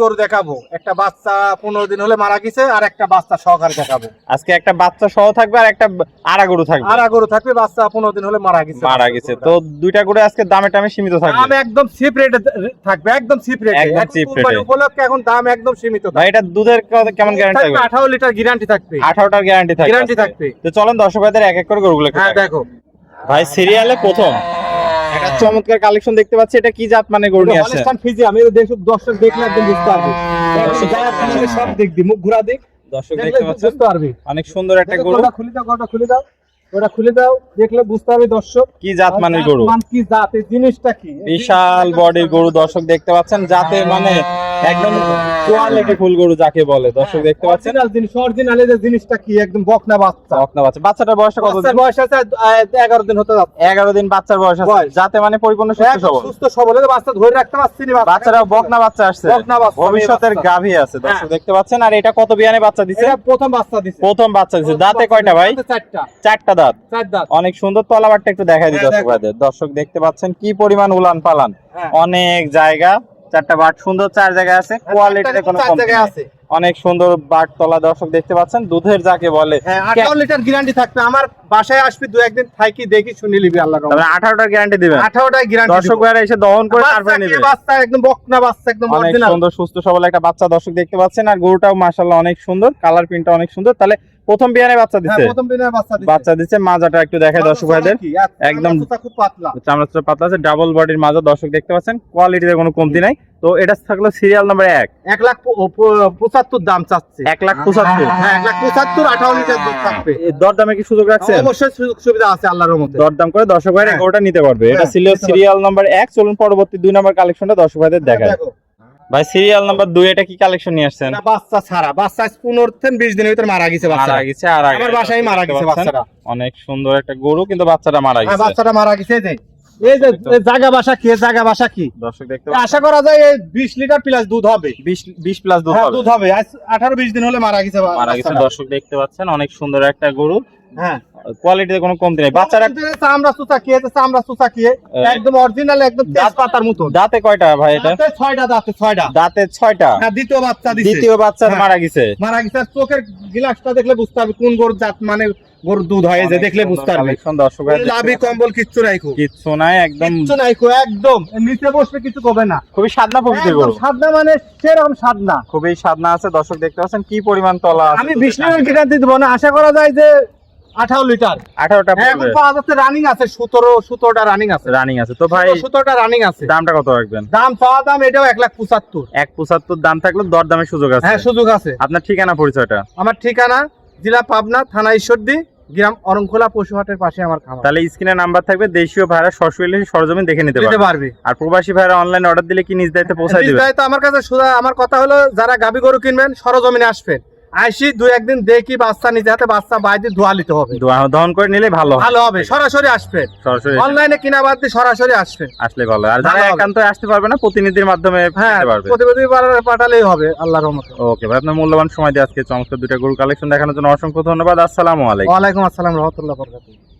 গরু দেখাবো, একটা বাচ্চা 15 দিন হলে মারা গেছে, আর একটা বাচ্চা সহকারে দেখাবো। আজকে একটা বাচ্চা সহ থাকবে আর একটা আড়া গরু থাকবে। আড়া গরু থাকবে, বাচ্চা 15 দিন হলে মারা গেছে। তো দুইটা গরু আজকে দামে টামে সীমিত থাকবে। দাম একদম চিপ রেটে থাকবে, একদম চিপ রেটে। একদম চিপ রেটে উপলক্ষে এখন দাম একদম সীমিত থাকবে। ভাই এটা দুধের কেমন গ্যারান্টি থাকবে? 18 লিটার গ্যারান্টি থাকবে। 18টার গ্যারান্টি থাকবে। তো চলেন দর্শক ভাইদের এক এক করে গরুগুলো হ্যাঁ দেখো ভাই, সিরিয়ালে প্রথম একটা চমৎকার কালেকশন দেখতে পাচ্ছি। এটা কি জাত মানে গরু নিয়ে আসছে? Holstein Friesian. আমি দর্শক দেখলে একদম বুঝতে পারবে। সব দেখবি, মুখ ঘোরা দেখ, দর্শক দেখতে পাচ্ছেন বুঝতে পারবে। অনেক সুন্দর একটা গরু। ওটা খুলে দাও, ওটা খুলে দাও, ওটা খুলে দাও, দেখলে বুঝতে পারবে দর্শক কি জাত মানে গরু। কি জাত, এই জিনিসটা কি। বিশাল বডির গরু দর্শক দেখতে পাচ্ছেন, যাতে মানে একদম কোয়ালিটি ফুল গরু যাকে বলে। দর্শক দেখতে পাচ্ছেন অরিজিনাল এই জিনিসটা কি, একদম বকনা বাচ্চা। বাচ্চাটার বয়স কত দিন? বয়স আছে 11 দিন হতে যাচ্ছে। 11 দিন বাচ্চার বয়স আছে, যাতে মানে পরিপূর্ণ সুস্থ সবল। বাচ্চা ধরে রাখতে পারছি না, বাচ্চারা বকনা বাচ্চা আসছে, ভবিষ্যতের গাভী আছে। দর্শক দেখতে পাচ্ছেন। আর এটা কত বিয়ানে বাচ্চা দিছে? এটা প্রথম বাচ্চা দিছে। দাঁতে কয়টা ভাই? চারটা দাঁত। 4 দাঁত। অনেক সুন্দর। তলাবারটা একটু দেখাই দিই দর্শক ভাইদের। দর্শক দেখতে পাচ্ছেন কি পরিমাণ উলান পালান, অনেক জায়গা, 4টা বাট সুন্দর, 4 জায়গায় আছে। কোয়ালিটিতে কোনো কমতি আছে, অনেক সুন্দর বাট তলা। দর্শক দেখতে পাচ্ছেন, দুধের যাকে বলে 18 লিটার গ্যারান্টি থাকবে। আমার বাসায় আসবি, 2-1 দিন থাকি, দেখি শুনি নিবি। আল্লাহর রহমতে 18টার গ্যারান্টি দিবেন। 18টার গ্যারান্টি দর্শক ভাইরা এসে দহন করে তারপরে নেবে। বাচ্চা একদম বকনা বাচ্চা, একদম অনেক অরিজিনাল সুন্দর সুস্থ সবল একটা বাচ্চা দর্শক দেখতে পাচ্ছেন। আর গরুটাও মাশাআল্লাহ অনেক সুন্দর, কালার প্রিন্টটা অনেক সুন্দর। তাহলে প্রথম বিয়ানে বাচ্চা দিছে। প্রথম বিয়ানে বাচ্চা দিছে। মাজাটা একটু দেখায় দর্শক ভাইদের, একদম খুব পাতলা, চামড়াটা পাতলা আছে, ডাবল বডির মাজা। দর্শক দেখতে পাচ্ছেন, কোয়ালিটিতে কোনো কমতি নাই। তো এটা থাকলো সিরিয়াল নাম্বার 1। 1,75,000 দাম চাচ্ছে। 1,75,000। হ্যাঁ 1,75,000, 18 লিটার দুধ থাকবে। দরদামে কি সুযোগ রাখছেন? অবশ্যই সুযোগ সুবিধা আছে আল্লাহর রহমতে। দরদাম করে দর্শক ভাইরা গরুটা নিতে পারবে। এটা ছিল সিরিয়াল নাম্বার 1। চলুন পরবর্তী 2 নাম্বার কালেকশনটা দর্শক ভাইদের দেখায়। ভাই সিরিয়াল নাম্বার 2 এটা কি কালেকশন নিয়ে আসছেন? বাচ্চা ছাড়া, বাচ্চা 15-20 দিনের ভিতর মারা গেছে। আর আমার বাসায় মারা গেছে বাচ্চাটা। অনেক সুন্দর একটা গরু, কিন্তু বাচ্চাটা মারা গেছে। বাচ্চাটা মারা গেছে। এই যে জায়গা বাসা কি দর্শক দেখতে আশা করা যায় 20 লিটার প্লাস দুধ হবে। 20 প্লাস দুধ হবে। 18-20 দিন হলে মারা গেছে। দর্শক দেখতে পাচ্ছেন, অনেক সুন্দর একটা গরু। হ্যাঁ, কোয়ালিটিতে কোনো কমতি নেই। বাচ্চারা চামড়া চুচা একদম অরিজিনাল, একদম তেজপাতার মতো। দাঁতে কয়টা ভাই এটা? 6টা দাঁতে 6টা। হ্যাঁ, দ্বিতীয় বাচ্চা মারা গেছে। আর চোখের গ্লাসটা দেখলে বুঝতে হবে কোন গরুর জাত, মানে গরুর দুধ হয় যে দেখলে বুঝতে পারবে। দর্শক লাভি কম্বল কিচ্ছু নাই, একদম নিচে বসবে, কিছু করবে না। খুবই সাদনা প্রকৃতির গরু। সাদনা মানে সেরকম সাদনা, খুবই সাদনা আছে। দর্শক দেখতে পাচ্ছেন কি পরিমাণ তলা আছে। আমি 20 লিটার গ্যারান্টি দেব না, আশা করা যায় যে 18 লিটার। 18টা রানিং আছে, 17টা রানিং আছে। তো ভাই 17টা রানিং আছে। দামটা কত রাখবেন? দাম পাওয়া দাম এটাও 1,75,000। 1,75,000 দাম থাকলে দরদামের সুযোগ আছে। হ্যাঁ, সুযোগ আছে। আপনার ঠিকানা পরিচয়টা? আমার ঠিকানা জেলা পাবনা, থানা ঈশ্বরদী, গ্রাম অরংখোলা, পশুহাটের পাশে আমার খামার। তাহলে স্ক্রিনে নাম্বার থাকবে, দেশীয় ভাইরা সরাসরি সরজমিন দেখে নিতে পারবে। আর প্রবাসী ভাইরা অনলাইন অর্ডার দিলে কি নিজ দায়িত্বে পৌঁছায় দিবে? তো আমার কাছে আমার কথা হলো, যারা গাবি গরু কিনবেন সরজমিনে আসবেন, আইসি 2-1 দিন দেখি বাচ্চা নিজে হাতে বাচ্চা বাইরে ধোয়া নিতে হবে, দহন করে নিলে ভালো হবে। সরাসরি আসবেন, সরাসরি অনলাইনে কিনা বাদ দিয়ে সরাসরি আসলে ভালো। আর যারা একান্ত আসতে পারবে না, প্রতিনিধির মাধ্যমে প্রতিনিধি পাঠালেই হবে আল্লাহর রহমতে। ওকে ভাই, আপনার মূল্যবান সময় দিয়ে আজকে চমৎকার 2টা গরু কালেকশন দেখানোর জন্য অসংখ্য ধন্যবাদ। আসসালামু আলাইকুম। ওয়ালাইকুম আসসালাম, রহমতুল্লাহ বরকাতুহু।